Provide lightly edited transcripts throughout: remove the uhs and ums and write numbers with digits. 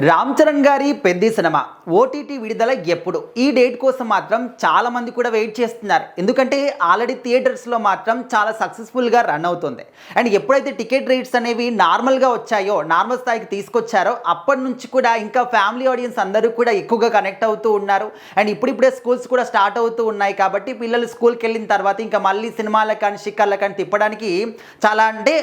రామ్ చరణ్ గారి Peddi cinema OTT విడుదల ఎప్పుడు ఈ డేట్ కోసం మాత్రం చాలా మంది కూడా వెయిట్ చేస్తున్నారు. ఎందుకంటే ఆల్రెడీ థియేటర్స్లో మాత్రం చాలా సక్సెస్ఫుల్గా రన్ అవుతుంది. అండ్ ఎప్పుడైతే టికెట్ రేట్స్ అనేవి నార్మల్గా వచ్చాయో, నార్మల్ స్థాయికి తీసుకొచ్చారో అప్పటి నుంచి కూడా ఇంకా ఫ్యామిలీ ఆడియన్స్ అందరూ కూడా ఎక్కువగా కనెక్ట్ అవుతూ ఉన్నారు. అండ్ ఇప్పుడిప్పుడే స్కూల్స్ కూడా స్టార్ట్ అవుతూ ఉన్నాయి కాబట్టి పిల్లలు స్కూల్కి వెళ్ళిన తర్వాత ఇంకా మళ్ళీ సినిమాలకు కానీ షిక్కర్లకు కానీ తిప్పడానికి చాలా అంటే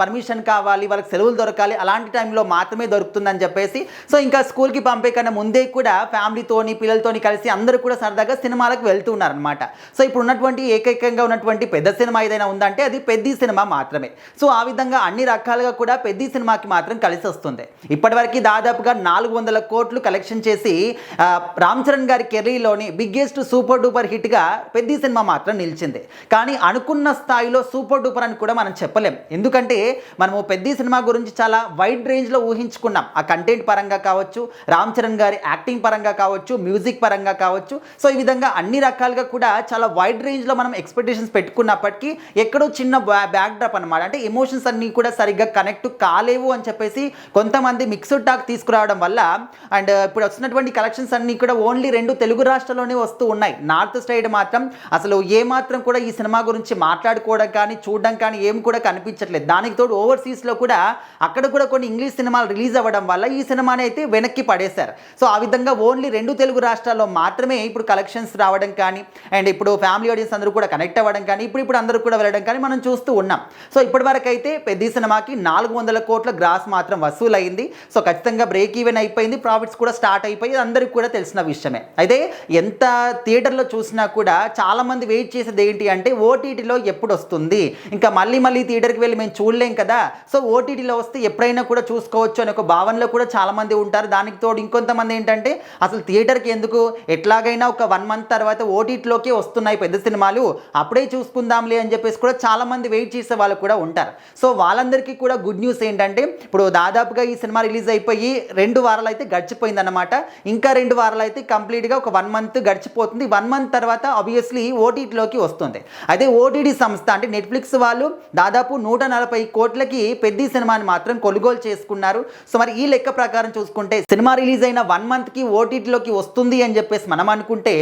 పర్మిషన్ కావాలి, వాళ్ళకి సెలవులు దొరకాలి, అలాంటి టైంలో మాత్రమే దొరుకుతుందని చెప్పేసి సో ఇంకా స్కూల్కి పంపే కన్నా ముందే కూడా ఫ్యామిలీతోని పిల్లలతోని కలిసి అందరూ కూడా సరదాగా సినిమాలకు వెళ్తూ ఉన్నారనమాట. సో ఇప్పుడు ఉన్నటువంటి ఏకైకంగా ఉన్నటువంటి పెద్ద సినిమా ఏదైనా ఉందంటే అది పెద్ది సినిమా మాత్రమే. సో ఆ విధంగా అన్ని రకాలుగా కూడా పెద్ది సినిమాకి మాత్రం కలిసి వస్తుంది. ఇప్పటివరకు దాదాపుగా 400 కోట్లు కలెక్షన్ చేసి రామ్ చరణ్ గారి కెరీర్లోని బిగ్గెస్ట్ సూపర్ డూపర్ హిట్గా పెద్ది సినిమా మాత్రం నిలిచింది. కానీ అనుకున్న స్థాయిలో సూపర్ డూపర్ అని కూడా మనం చెప్పలేం. ఎందుకంటే మనము పెద్ది సినిమా గురించి చాలా వైడ్ రేంజ్లో ఊహించుకున్నాం. ఆ కంటెంట్ పరంగా కావచ్చు, రామ్ చరణ్ గారి యాక్టింగ్ పరంగా కావచ్చు, మ్యూజిక్ పరంగా కావచ్చు. సో ఈ విధంగా అన్ని రకాలుగా కూడా చాలా వైడ్ రేంజ్లో మనం ఎక్స్పెక్టేషన్స్ పెట్టుకున్నప్పటికీ ఎక్కడో చిన్న బ్యాక్ డ్రాప్ అనమాట. అంటే ఎమోషన్స్ అన్నీ కూడా సరిగ్గా కనెక్ట్ కాలేవు అని చెప్పేసి కొంతమంది మిక్స్డ్ టాక్ తీసుకురావడం వల్ల అండ్ ఇప్పుడు వచ్చినటువంటి కలెక్షన్స్ అన్నీ కూడా ఓన్లీ 2 తెలుగు రాష్ట్రాల్లోనే వస్తూ ఉన్నాయి. నార్త్ సైడ్ మాత్రం అసలు ఏమాత్రం కూడా ఈ సినిమా గురించి మాట్లాడుకోవడం కానీ చూడడం కానీ ఏం కూడా కనిపించట్లేదు. దానికి తోడు ఓవర్సీస్లో కూడా అక్కడ కూడా కొన్ని ఇంగ్లీష్ సినిమాలు రిలీజ్ అవ్వడం వల్ల ఈ సినిమాని అయితే వెనక్కి పడేశారు. సో ఆ విధంగా ఓన్లీ 2 తెలుగు రాష్ట్రాల్లో మాత్రమే ఇప్పుడు కలెక్షన్స్ రావడం కానీ అండ్ ఇప్పుడు ఫ్యామిలీ ఆడియన్స్ అందరూ కూడా కనెక్ట్ అవ్వడం కానీ ఇప్పుడు అందరూ కూడా వెళ్ళడం కానీ మనం చూస్తూ ఉన్నాం. సో ఇప్పటివరకు అయితే పెద్ద సినిమాకి 400 కోట్ల గ్రాస్ మాత్రం వసూలైంది. సో ఖచ్చితంగా బ్రేక్ ఈవెన్ అయిపోయింది, ప్రాఫిట్స్ కూడా స్టార్ట్ అయిపోయి అందరికీ కూడా తెలిసిన విషయమే. అయితే ఎంత థియేటర్లో చూసినా కూడా చాలామంది వెయిట్ చేసేది ఏంటి అంటే ఓటీటీలో ఎప్పుడు వస్తుంది, ఇంకా మళ్ళీ థియేటర్కి వెళ్ళి మేము చూడలేం కదా, సో ఓటీటీలో వస్తే ఎప్పుడైనా కూడా చూసుకోవచ్చు అనే ఒక భావనలో కూడా చాలామంది ఉంటారు. దానికి తోడు ఇంకొంతమంది ఏంటంటే అసలు థియేటర్కి ఎందుకు, ఎట్లాగైనా ఒక 1 మంత్ తర్వాత ఓటీటీలోకి వస్తున్నాయి పెద్ద సినిమాలు, అప్పుడే చూసుకుందాంలే అని చెప్పేసి కూడా చాలామంది వెయిట్ చేసే వాళ్ళు కూడా ఉంటారు. సో వాళ్ళందరికీ కూడా గుడ్ న్యూస్ ఏంటంటే ఇప్పుడు దాదాపుగా ఈ సినిమా రిలీజ్ అయిపోయి 2 వారాలు అయితే గడిచిపోయిందన్నమాట. ఇంకా 2 వారాలు అయితే కంప్లీట్గా ఒక 1 మంత్ గడిచిపోతుంది. 1 మంత్ తర్వాత ఆబ్వియస్లీ ఓటీటీలోకి వస్తుంది. అదే ఓటీటీ సంస్థ అంటే నెట్ఫ్లిక్స్ వాళ్ళు దాదాపు 140 కోట్లకి పెద్ద సినిమాని మాత్రం కొనుగోలు చేసుకున్నారు. సో మరి ఈ లెక్క ప్రకారం చూసుకుంటే సినిమా రిలీజ్ అయిన 1 మంత్కి ఓటీటీలోకి వస్తుంది అని చెప్పేసి మనం అనుకుంటే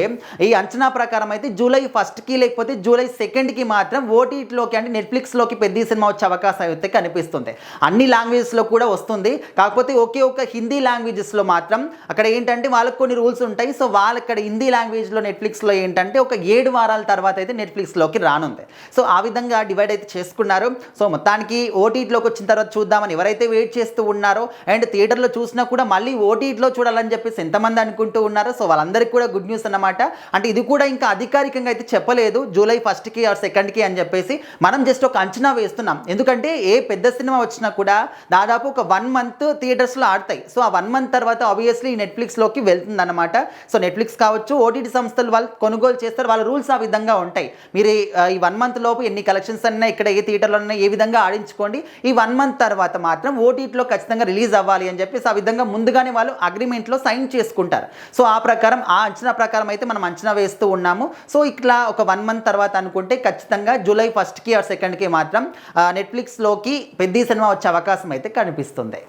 ఈ అంచనా ప్రకారం అయితే జూలై 1కి లేకపోతే జూలై 2కి మాత్రం ఓటీటీలోకి అంటే నెట్ఫ్లిక్స్లోకి పెద్ద సినిమా వచ్చే అవకాశం అయితే కనిపిస్తుంది. అన్ని లాంగ్వేజెస్లో కూడా వస్తుంది. కాకపోతే ఒకే ఒక హిందీ లాంగ్వేజెస్లో మాత్రం అక్కడ ఏంటంటే వాళ్ళకి కొన్ని రూల్స్ ఉంటాయి. సో వాళ్ళు అక్కడ హిందీ లాంగ్వేజ్లో నెట్ఫ్లిక్స్లో ఏంటంటే ఒక 7 వారాల తర్వాత అయితే నెట్ఫ్లిక్స్లోకి రానుంది. సో ఆ విధంగా డివైడ్ అయితే చేసుకున్నారు. సో మొత్తానికి ఓటీటీలోకి వచ్చిన తర్వాత చూద్దామని ఎవరైతే వెయిట్ చేస్తూ ఉన్నారో అండ్ థియేటర్లో చూసినా కూడా మళ్ళీ ఓటీటీలో చూడాలని చెప్పేసి ఎంతమంది అనుకుంటూ ఉన్నారో సో వాళ్ళందరికీ కూడా గుడ్ న్యూస్ అన్నమాట. అంటే ఇది కూడా ఇంకా అధికారికంగా అయితే చెప్పలేదు జూలై 1కి ఆర్ 2కి అని చెప్పేసి, మనం జస్ట్ ఒక అంచనా వేస్తున్నాం. ఎందుకంటే ఏ పెద్ద సినిమా వచ్చినా కూడా దాదాపు ఒక 1 మంత్ థియేటర్స్లో ఆడతాయి. సో ఆ 1 మంత్ తర్వాత ఆబ్వియస్లీ నెట్ఫ్లిక్స్లోకి వెళ్తుంది అనమాట. సో నెట్ఫ్లిక్స్ కావచ్చు, ఓటీటీ సంస్థలు వాళ్ళు కొనుగోలు చేస్తారు, వాళ్ళ రూల్స్ ఆ విధంగా ఉంటాయి. మీరు ఈ 1 మంత్ లోపు ఎన్ని కలెక్షన్స్ అన్నా ఇక్కడ ఏ థియేటర్లో అన్నా ఏ విధంగా ఆడించుకోండి, ఈ 1 మంత్ తర్వాత మాత్రం ఓటీటీలో ఖచ్చితంగా రిలీజ్ అవ్వాలి అని చెప్పేసి ఆ విధంగా ముందుగానే వాళ్ళు అగ్రిమెంట్లో సైన్ చేసుకుంటారు. సో ఆ ప్రకారం ఆ అంచనా ప్రకారం అయితే మనం అంచనా వేస్తూ ఉన్నాము. సో ఇట్లా ఒక 1 మంత్ తర్వాత అనుకుంటే ఖచ్చితంగా జూలై 1కి ఆర్ 2కి మాత్రం నెట్ఫ్లిక్స్లోకి పెద్ద సినిమా వచ్చే అవకాశం అయితే కనిపిస్తుంది.